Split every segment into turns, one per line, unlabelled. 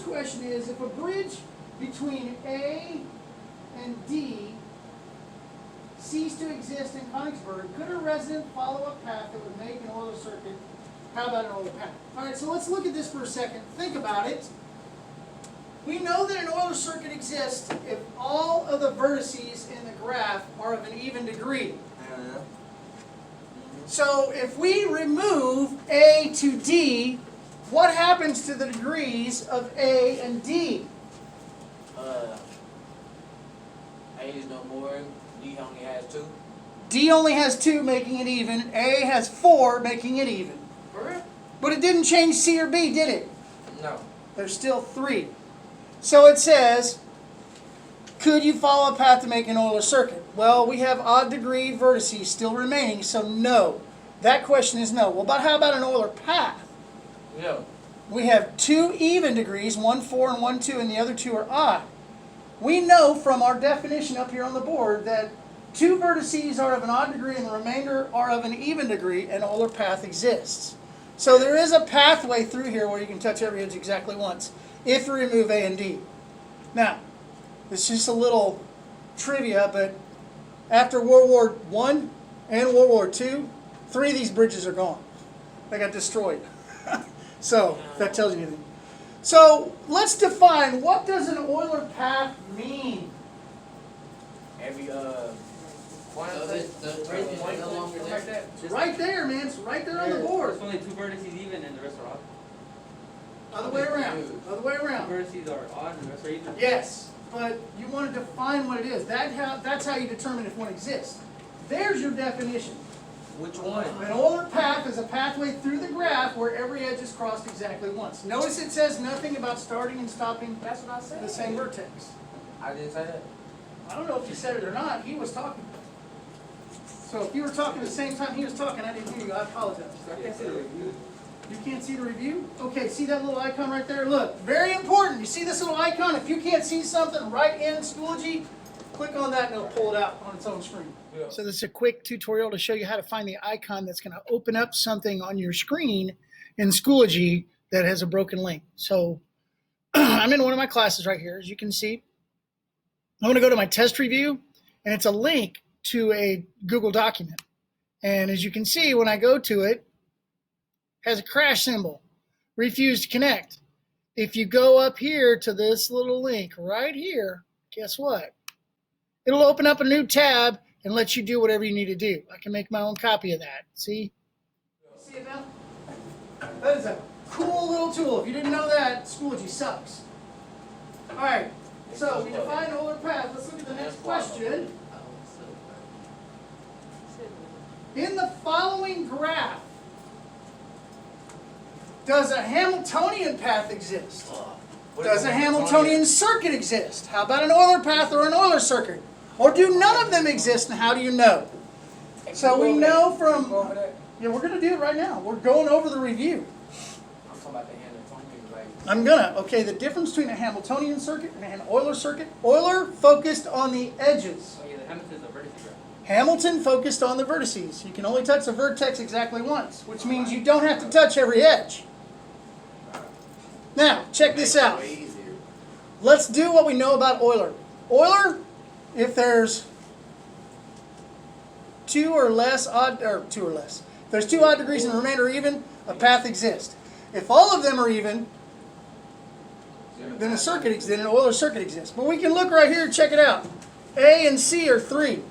first question is, if a bridge between A and D ceased to exist in Königsberg, could a resident follow a path that would make an Euler circuit? How about an Euler path? All right, so let's look at this for a second. Think about it. We know that an Euler circuit exists if all of the vertices in the graph are of an even degree. So if we remove A to D, what happens to the degrees of A and D?
A is no more. D only has 2.
D only has 2, making it even. A has 4, making it even.
For real?
But it didn't change C or B, did it?
No.
There's still 3. So it says, could you follow a path to make an Euler circuit? Well, we have odd degree vertices still remaining, so no. That question is no. Well, but how about an Euler path?
Yeah.
We have 2 even degrees, 1, 4, and 1, 2, and the other 2 are odd. We know from our definition up here on the board that 2 vertices are of an odd degree and the remainder are of an even degree, and Euler path exists. So there is a pathway through here where you can touch every edge exactly once, if you remove A and D. Now, it's just a little trivia, but after World War I and World War II, 3 of these bridges are gone. They got destroyed. So, if that tells you anything. So, let's define, what does an Euler path mean?
Every
Point no longer there.
It's right there, man. It's right there on the board.
There's only 2 vertices even and the rest are odd.
Other way around. Other way
2
around.
vertices are odd and the rest are even.
Yes, but you want to define what it is. That's how you determine if one exists. There's your definition.
which one?
An Euler path is a pathway through the graph where every edge is crossed exactly once. Notice it says nothing about starting and stopping
That's what I said.
the same vertex.
I didn't say that.
I don't know if you said it or not. He was talking. So if you were talking at the same time he was talking, I didn't hear you. I apologize.
I can't see the review.
You can't see the review? Okay, see that little icon right there? Look, very important. You see this little icon? If you can't see something right in Schoology, click on that and it'll pull it out on its own screen.
Yeah.
So this is a quick tutorial to show you how to find the icon that's going to open up something on your screen in Schoology that has a broken link. So I'm in one of my classes right here, as you can see. I'm going to go to my test review, and it's a link to a Google document. And as you can see, when I go to it, it has a crash symbol, refuse to connect. If you go up here to this little link right here, guess what? It'll open up a new tab and let you do whatever you need to do. I can make my own copy of that. See? See it now? That is a cool little tool. If you didn't know that, Schoology sucks. All right. So we define Euler path. Let's look at the next question. In the following graph, does a Hamiltonian path exist? Does a Hamiltonian circuit exist? How about an Euler path or an Euler circuit? Or do none of them exist, and how do you know? So we know from... Yeah, we're going to do it right now. We're going over the review.
I'm talking about the Hamiltonian, like.
I'm gonna. Okay, the difference between a Hamiltonian circuit and an Euler circuit. Euler focused on the edges.
Oh yeah, the Hamilton's a vertex graph.
Hamilton focused on the vertices. You can only touch the vertex exactly once, which means you don't have to touch every edge. Now, check this out. Let's do what we know about Euler. Euler, if there's two or less, if there's 2 odd degrees and the remainder are even, a path exists. If all of them are even, then an Euler circuit exists. But we can look right here and check it out. A and C are 3.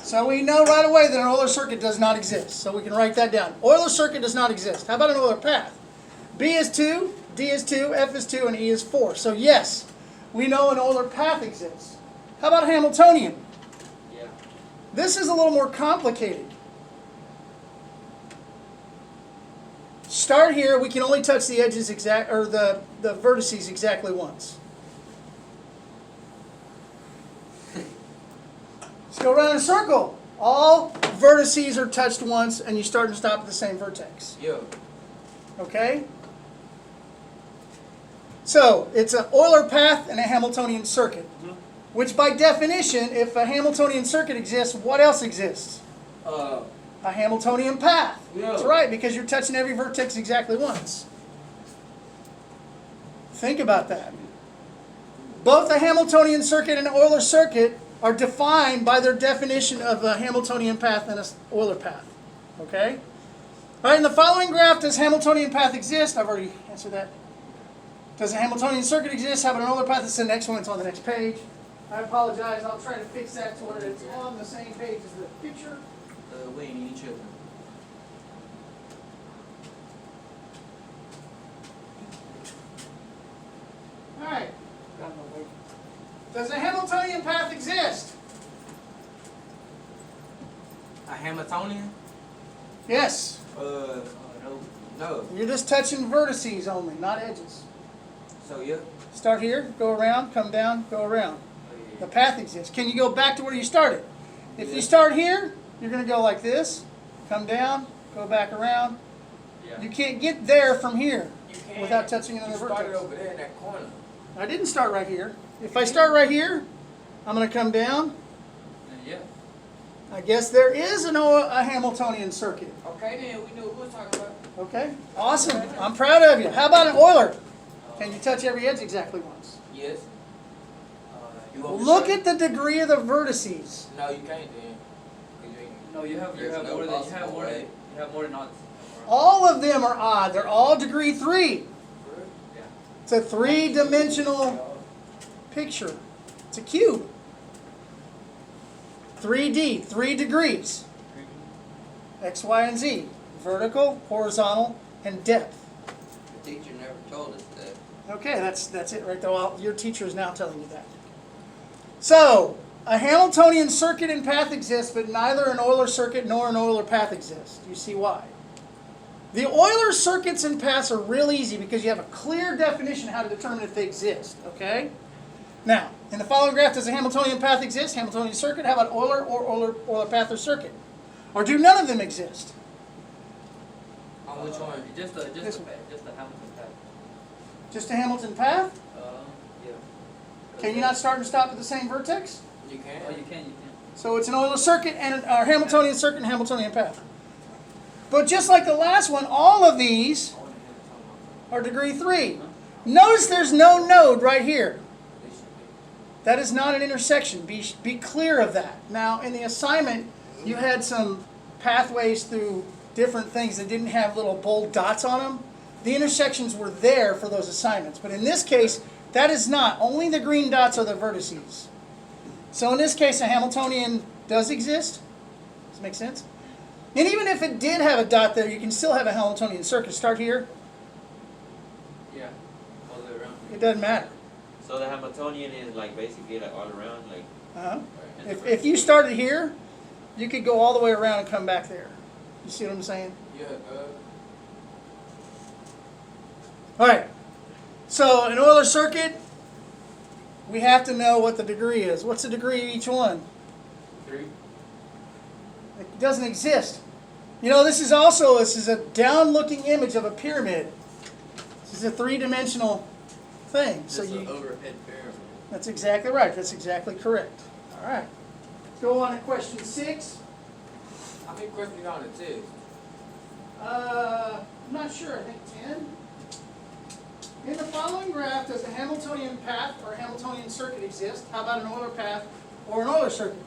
So we know right away that an Euler circuit does not exist. So we can write that down. Euler circuit does not exist. How about an Euler path? B is 2, D is 2, F is 2, and E is 4. So yes, we know an Euler path exists. How about Hamiltonian?
Yeah.
This is a little more complicated. Start here, we can only touch the edges the vertices exactly once. Let's go around in a circle. All vertices are touched once, and you start and stop at the same vertex.
Yeah.
Okay? So, it's an Euler path and a Hamiltonian circuit. Which by definition, if a Hamiltonian circuit exists, what else exists? A Hamiltonian path.
Yeah.
That's right, because you're touching every vertex exactly once. Think about that. Both the Hamiltonian circuit and Euler circuit are defined by their definition of a Hamiltonian path and an Euler path. Okay? All right, in the following graph, does Hamiltonian path exist? I've already answered that. Does a Hamiltonian circuit exist? How about an Euler path? It's the next one. It's on the next page. I apologize. I'll try to fix that to where it's on the same page as the picture.
We ain't eating chicken.
All right. Does a Hamiltonian path exist?
A Hamiltonian?
Yes.
No. No.
You're just touching vertices only, not edges.
So yeah.
Start here, go around, come down, go around. The path exists. Can you go back to where you started? If you start here, you're going to go like this, come down, go back around.
Yeah.
You can't get there from here
You can't.
without touching another
You started
vertex.
over there in that corner.
I didn't start right here. If I start right here, I'm going to come down.
Yeah.
I guess there is a Hamiltonian circuit.
Okay, then we knew what we were talking about.
Okay, awesome. I'm proud of you. How about an Euler? Can you touch every edge exactly once?
Yes. You want me to
Look
show
at the degree of the vertices.
you? No, you can't then. 'Cause you ain't-
No, you have
there's no
more than
possible way.
you have more than odds.
All of them are odd. They're all degree 3.
Yeah.
It's a 3-dimensional picture. It's a cube. 3D, 3 degrees. X, Y, and Z. Vertical, horizontal, and depth.
The teacher never told us that.
Okay, that's it right there. Well, your teacher is now telling you that. So, a Hamiltonian circuit and path exists, but neither an Euler circuit nor an Euler path exists. Do you see why? The Euler circuits and paths are real easy because you have a clear definition how to determine if they exist. Okay? Now, in the following graph, does a Hamiltonian path exist? Hamiltonian circuit? How about Euler or Euler path or circuit? Or do none of them exist?
On which one?
Just the
This one.
Hamilton path.
Just a Hamilton path?
Yeah.
Can you not start and stop at the same vertex?
You can.
Oh, you can.
So it's an Euler circuit and a Hamiltonian circuit and Hamiltonian path. But just like the last one, all of these
I want a Hamiltonian.
are degree 3. Notice there's no node right here.
They should be.
That is not an intersection. Be clear of that. Now, in the assignment, you had some pathways through different things that didn't have little bold dots on them. The intersections were there for those assignments. But in this case, that is not. Only the green dots are the vertices. So in this case, a Hamiltonian does exist. Does that make sense? And even if it did have a dot there, you can still have a Hamiltonian circuit. Start here.
Yeah. All the way around.
It doesn't matter.
So the Hamiltonian is like basically like all around, like.
Uh-huh.
And
If you started here, you could go all the way around and come back there. You see what I'm saying?
Yeah,
All right. So an Euler circuit, we have to know what the degree is. What's the degree of each one?
3.
It doesn't exist. You know, this is a down-looking image of a pyramid. This is a 3-dimensional thing. So
Just an
you,
overhead pyramid.
that's exactly right. That's exactly correct. All right. Let's go on to question 6.
How many questions you got on the test?
I'm not sure. I think 10. In the following graph, does a Hamiltonian path or a Hamiltonian circuit exist? How about an Euler path or an Euler circuit?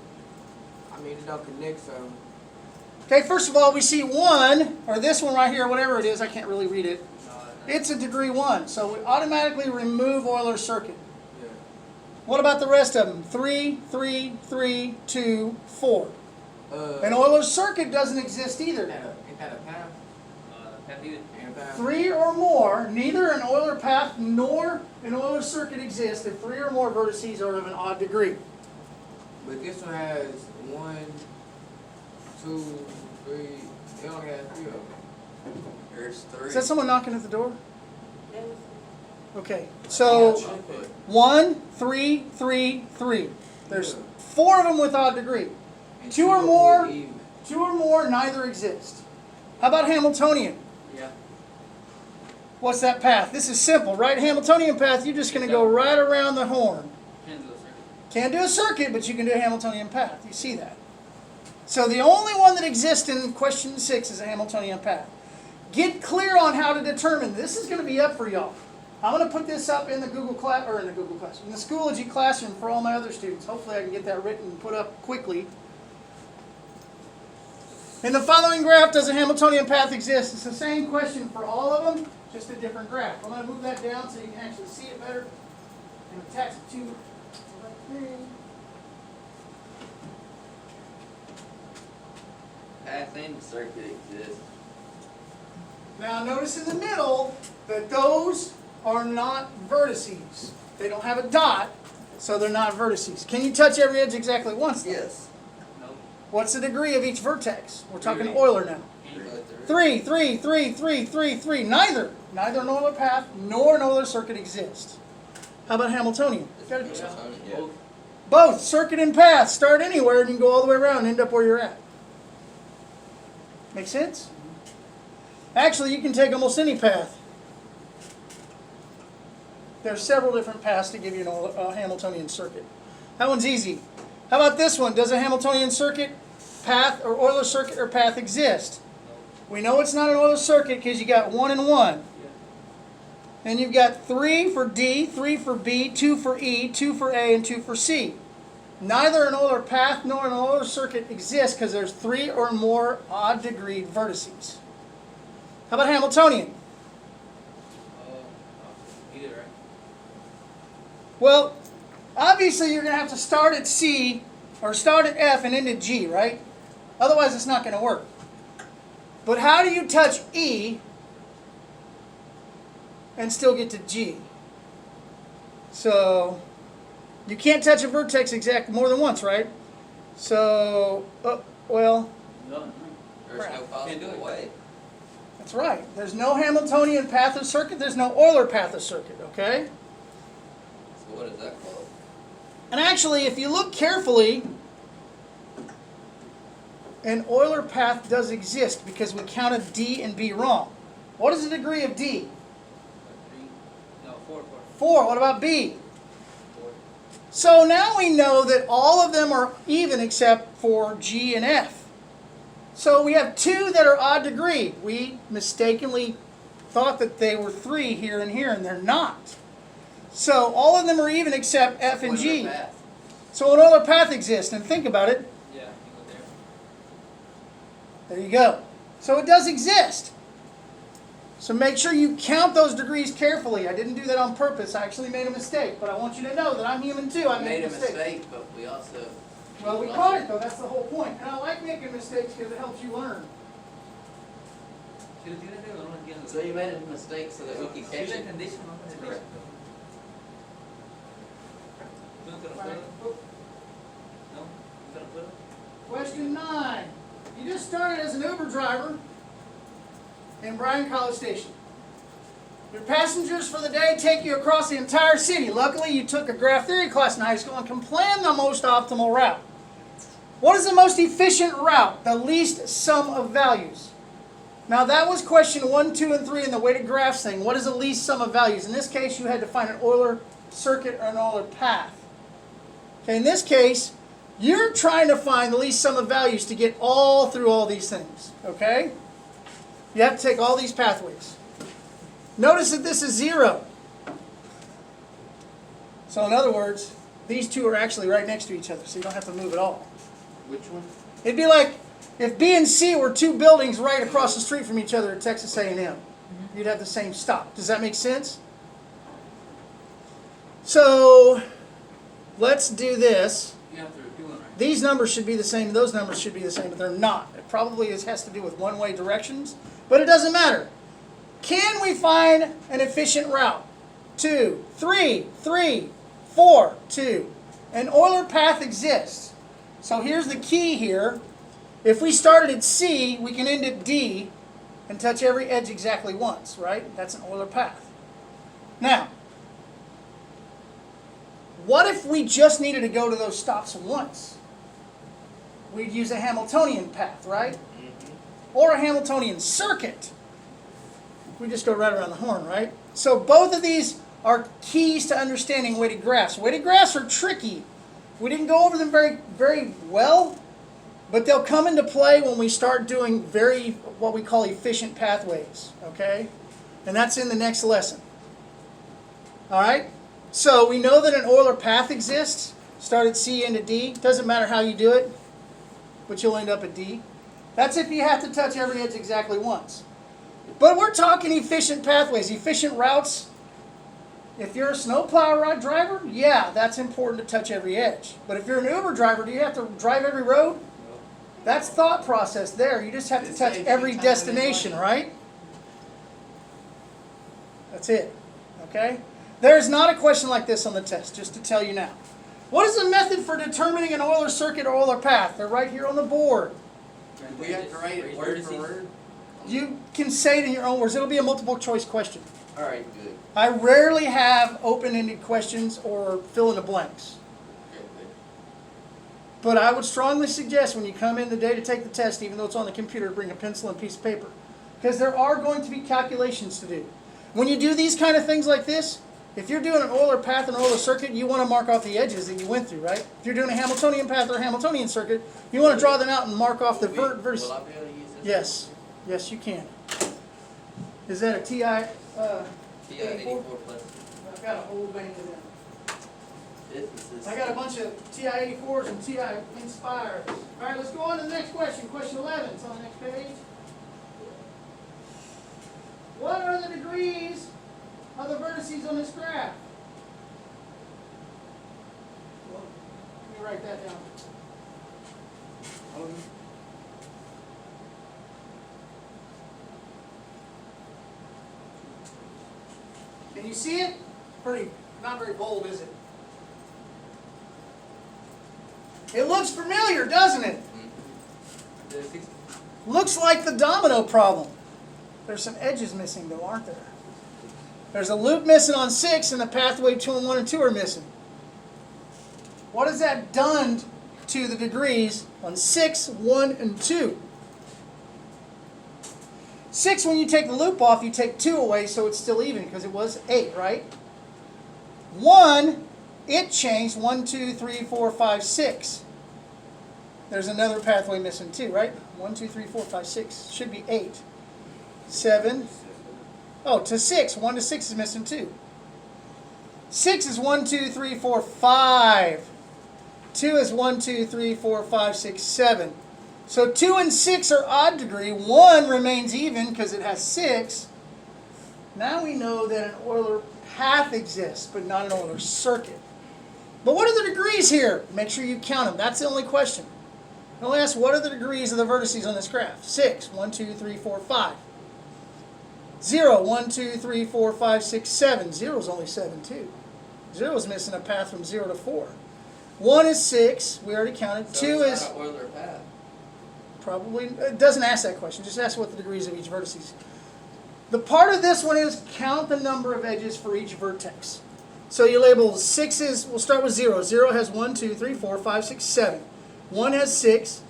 I mean, it don't connect, so.
Okay, first of all, we see 1, or this one right here, whatever it is, I can't really read it. It's a degree 1, so we automatically remove Euler circuit.
Yeah.
What about the rest of them? 3, 3, 3, 2, 4. An
Uh,
Euler circuit doesn't exist either.
ain't that a path?
Path either.
Ain't a path?
3 or more, neither an Euler path nor an Euler circuit exist if 3 or more vertices are of an odd degree.
But this one has 1, 2, 3. It only has 3 of them.
There's 3.
Is that someone knocking at the door? Okay, so
Yeah.
1, 3, 3, 3. There's 4 of them with odd degree.
And
2 or
of them
more.
with even.
2 or more, neither exist. How about Hamiltonian?
Yeah.
What's that path? This is simple, right? Hamiltonian path, you're just going to go right around the horn.
Can do a circuit.
Can't do a circuit, but you can do a Hamiltonian path. You see that? So the only one that exists in question 6 is a Hamiltonian path. Get clear on how to determine. This is going to be up for y'all. I'm going to put this up in the Google class, or in the Google class, in the Schoology classroom for all my other students. Hopefully I can get that written and put up quickly. In the following graph, does a Hamiltonian path exist? It's the same question for all of them, just a different graph. I'm going to move that down so you can actually see it better and attach it to the right thing.
Path and circuit exists.
Now notice in the middle that those are not vertices. They don't have a dot, so they're not vertices. Can you touch every edge exactly once?
Yes.
No.
What's the degree of each vertex? We're talking
Three.
Euler now.
Three.
3, 3, 3, 3, 3, 3. Neither an Euler path nor an Euler circuit exist. How about Hamiltonian?
Hamiltonian, yeah.
Both.
Both circuit and path start anywhere and you can go all the way around and end up where you're at. Make sense? Actually, you can take almost any path. There are several different paths to give you a Hamiltonian circuit. That one's easy. How about this one? Does a Hamiltonian circuit path or Euler circuit or path exist? We know it's not an Euler circuit because you got 1 and 1. And you've got 3 for D, 3 for B, 2 for E, 2 for A, and 2 for C. Neither an Euler path nor an Euler circuit exists because there's 3 or more odd degree vertices. How about Hamiltonian?
Either, right?
Well, obviously you're going to have to start at C or start at F and end at G, right? Otherwise it's not going to work. But how do you touch E and still get to G? So you can't touch a vertex more than once, right? So, well,
No.
There's no
Can't do
possible
it.
way.
that's right. There's no Hamiltonian path of circuit. There's no Euler path of circuit, okay?
So what is that called?
And actually, if you look carefully, an Euler path does exist because we counted D and B wrong. What is the degree of D?
3. No, 4.
4. What about B?
4.
So now we know that all of them are even except for G and F. So we have 2 that are odd degree. We mistakenly thought that they were 3 here, and they're not. So all of them are even except F and G.
Euler path.
So an Euler path exists, and think about it.
Yeah, you go there.
There you go. So it does exist. So make sure you count those degrees carefully. I didn't do that on purpose. I actually made a mistake. But I want you to know that I'm human too. I
We
make
made a
mistakes.
mistake, but we also.
Well, we caught it though. That's the whole point. And I like making mistakes because it helps you learn.
Si lo tienes de no lo entiendo.
So you made a mistake so that we could
Si
catch
lo
it.
entendiste, no lo entendiste.
Correct.
¿No te lo
Right.
puedo? No, ¿no te lo puedo?
Question 9. You just started as an Uber driver in Bryan College Station. Your passengers for the day take you across the entire city. Luckily, you took a graph theory class in high school and can plan the most optimal route. What is the most efficient route? The least sum of values. Now that was question 1, 2, and 3 in the weighted graphs thing. What is the least sum of values? In this case, you had to find an Euler circuit or an Euler path. Okay, in this case, you're trying to find the least sum of values to get all through all these things. Okay? You have to take all these pathways. Notice that this is 0. So in other words, these two are actually right next to each other, so you don't have to move at all.
Which one?
It'd be like if B and C were 2 buildings right across the street from each other at Texas A&M. You'd have the same stop. Does that make sense? So let's do this.
You have to repeat one, right?
These numbers should be the same, and those numbers should be the same, but they're not. It probably has to do with one-way directions, but it doesn't matter. Can we find an efficient route? 2, 3, 3, 4, 2. An Euler path exists. So here's the key here. If we started at C, we can end at D and touch every edge exactly once, right? That's an Euler path. Now, what if we just needed to go to those stops once? We'd use a Hamiltonian path, right? Or a Hamiltonian circuit. We just go right around the horn, right? So both of these are keys to understanding weighted graphs. Weighted graphs are tricky. We didn't go over them very, very well, but they'll come into play when we start doing what we call efficient pathways, okay? And that's in the next lesson. All right? So we know that an Euler path exists. Start at C into D. Doesn't matter how you do it, but you'll end up at D. That's if you have to touch every edge exactly once. But we're talking efficient pathways, efficient routes. If you're a snowplow driver, yeah, that's important to touch every edge. But if you're an Uber driver, do you have to drive every road? That's thought process there. You just have to touch every destination, right? That's it. Okay? There's not a question like this on the test, just to tell you now. What is the method for determining an Euler circuit or Euler path? They're right here on the board.
We have to write it word for word.
You can say it in your own words. It'll be a multiple choice question.
All right, good.
I rarely have open-ended questions or fill in the blanks.
Okay, good.
But I would strongly suggest when you come in the day to take the test, even though it's on the computer, to bring a pencil and a piece of paper. Because there are going to be calculations to do. When you do these kind of things like this, if you're doing an Euler path and Euler circuit, you want to mark off the edges that you went through, right? If you're doing a Hamiltonian path or a Hamiltonian circuit, you want to draw them out and mark off the vertices.
Will I be able to use this?
Yes. Yes, you can. Is that a TI?
TI 84 plus.
I've got a whole bank of them.
This
I got a bunch of TI 84s and TI Inspires. All right, let's go on to the next question. Question 11. It's on the next page. What are the degrees of the vertices on this graph? Well, let me write that down. Can you see it? Pretty, not very bold, is it? It looks familiar, doesn't it? Looks like the domino problem. There's some edges missing though, aren't there? There's a loop missing on 6 and the pathway 2 and 1 and 2 are missing. What has that done to the degrees on 6, 1, and 2? 6, when you take the loop off, you take 2 away, so it's still even because it was 8, right? 1, it changed 1, 2, 3, 4, 5, 6. There's another pathway missing too, right? 1, 2, 3, 4, 5, 6. Should be 8. 7. Oh, to 6. 1 to 6 is missing too. 6 is 1, 2, 3, 4, 5. 2 is 1, 2, 3, 4, 5, 6, 7. So 2 and 6 are odd degree. 1 remains even because it has 6. Now we know that an Euler path exists, but not an Euler circuit. But what are the degrees here? Make sure you count them. That's the only question. I'll ask, what are the degrees of the vertices on this graph? 6, 1, 2, 3, 4, 5. 0, 1, 2, 3, 4, 5, 6, 7. 0 is only 7 too. 0 is missing a path from 0 to 4. 1 is 6. We already counted.
So
2
it's
is...
not an Euler path.
Probably, it doesn't ask that question. Just ask what the degrees of each vertices. The part of this one is count the number of edges for each vertex. So you label 6 is, we'll start with 0. 0 has 1, 2, 3, 4, 5, 6, 7. 1 has 6.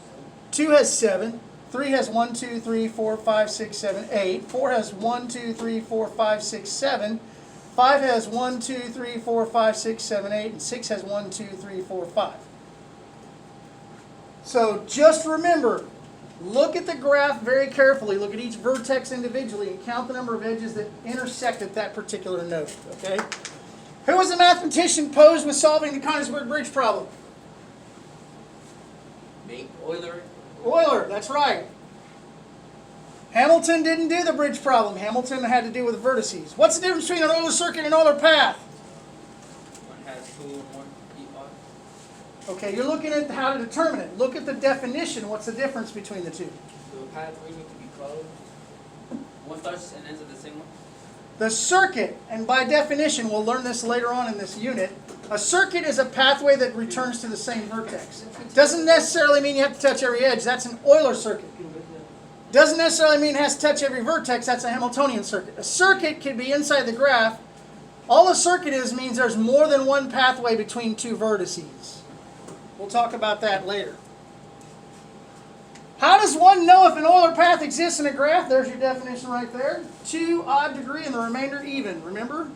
2 has 7. 3 has 1, 2, 3, 4, 5, 6, 7, 8. 4 has 1, 2, 3, 4, 5, 6, 7. 5 has 1, 2, 3, 4, 5, 6, 7, 8. And 6 has 1, 2, 3, 4, 5. So just remember, look at the graph very carefully. Look at each vertex individually and count the number of edges that intersect at that particular node. Okay? Who was the mathematician posed with solving the Konigsberg bridge problem?
Me.
Euler.
Euler, that's right. Hamilton didn't do the bridge problem. Hamilton had to do with the vertices. What's the difference between an Euler circuit and an Euler path?
One has 2 and 1 ER.
Okay, you're looking at how to determine it. Look at the definition. What's the difference between the two?
The pathway need to be closed. One starts and ends at the same one.
The circuit, and by definition, we'll learn this later on in this unit, a circuit is a pathway that returns to the same vertex. Doesn't necessarily mean you have to touch every edge. That's an Euler circuit. Doesn't necessarily mean it has to touch every vertex. That's a Hamiltonian circuit. A circuit can be inside the graph. All a circuit is means there's more than one pathway between two vertices. We'll talk about that later. How does one know if an Euler path exists in a graph? There's your definition right there. 2 odd degree and the remainder even. Remember?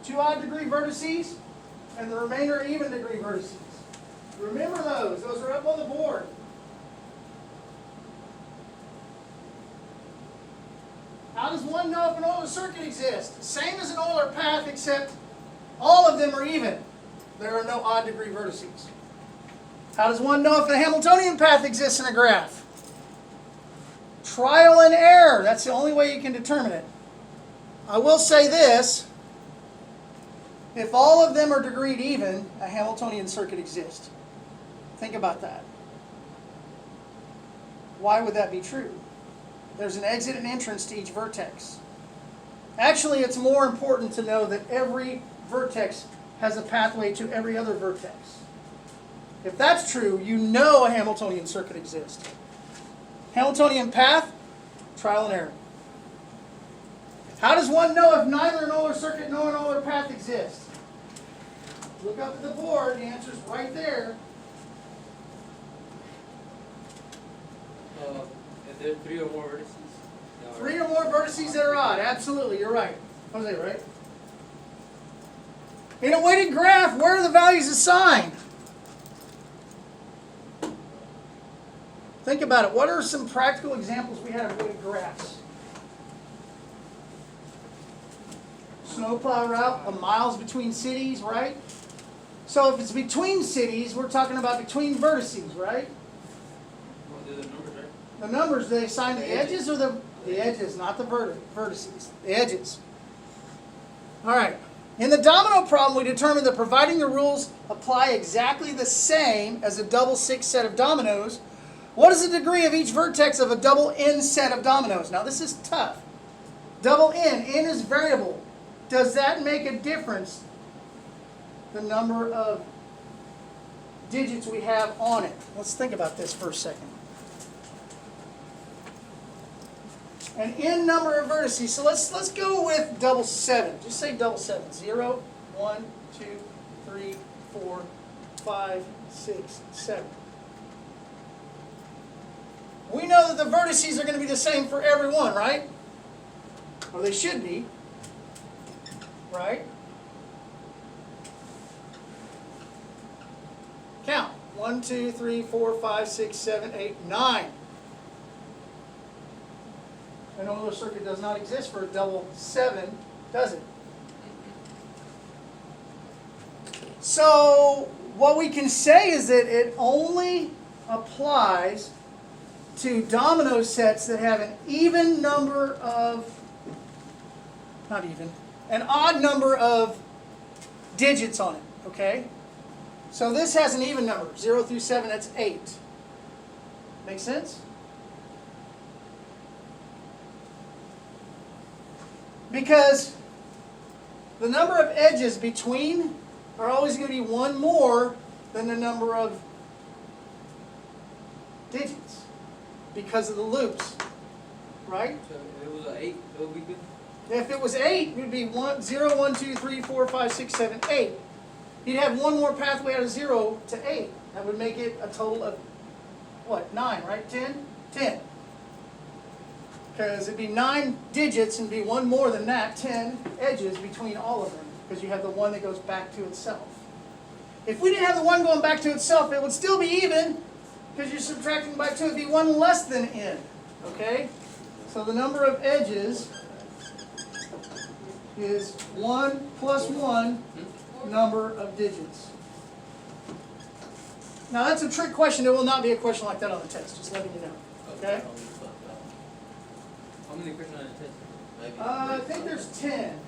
2 odd degree vertices and the remainder even degree vertices. Remember those. Those are up on the board. How does one know if an Euler circuit exists? Same as an Euler path, except All of them are even. There are no odd degree vertices. How does one know if a Hamiltonian path exists in a graph? Trial and error. That's the only way you can determine it. I will say this. If all of them are degreed even, a Hamiltonian circuit exists. Think about that. Why would that be true? There's an exit and entrance to each vertex. Actually, it's more important to know that every vertex has a pathway to every other vertex. If that's true, you know a Hamiltonian circuit exists. Hamiltonian path, trial and error. How does one know if neither an Euler circuit nor an Euler path exists? Look up at the board, the answer's right there.
If there's 3 or more vertices.
3 or more vertices that are odd. Absolutely, you're right. Jose, right? In a weighted graph, where are the values assigned? Think about it. What are some practical examples we have of weighted graphs? Snowplow route, a miles between cities, right? So if it's between cities, we're talking about between vertices, right?
Well, they're the numbers, right?
The numbers, they assign the edges or the edges, not the vertices, the edges. All right. In the domino problem, we determined that providing the rules apply exactly the same as a double 6 set of dominoes, what is the degree of each vertex of a double n set of dominoes? Now this is tough. Double n is variable. Does that make a difference, the number of digits we have on it? Let's think about this for a second. An n number of vertices. So let's go with double 7. Just say double 7. 0, 1, 2, 3, 4, 5, 6, 7. We know that the vertices are going to be the same for every one, right? Or they should be. Right? Count. 1, 2, 3, 4, 5, 6, 7, 8, 9. An Euler circuit does not exist for a double 7, does it? So what we can say is that it only applies to domino sets that have an even number of, not even, an odd number of digits on it, okay? So this has an even number, 0 through 7, that's 8. Make sense? Because the number of edges between are always going to be one more than the number of digits because of the loops, right?
So if it was an 8, it would be good.
If it was 8, it would be 0, 1, 2, 3, 4, 5, 6, 7, 8. You'd have one more pathway out of 0 to 8. That would make it a total of, what, 9, right? 10? 10. Because it'd be 9 digits and be one more than that, 10 edges between all of them, because you have the one that goes back to itself. If we didn't have the one going back to itself, it would still be even, because you're subtracting by 2, it'd be 1 less than n, okay? So the number of edges is 1 plus 1 number of digits. Now that's a trick question. There will not be a question like that on the test, just letting you know, okay?
How many questions on the test?
Maybe
I think there's 10.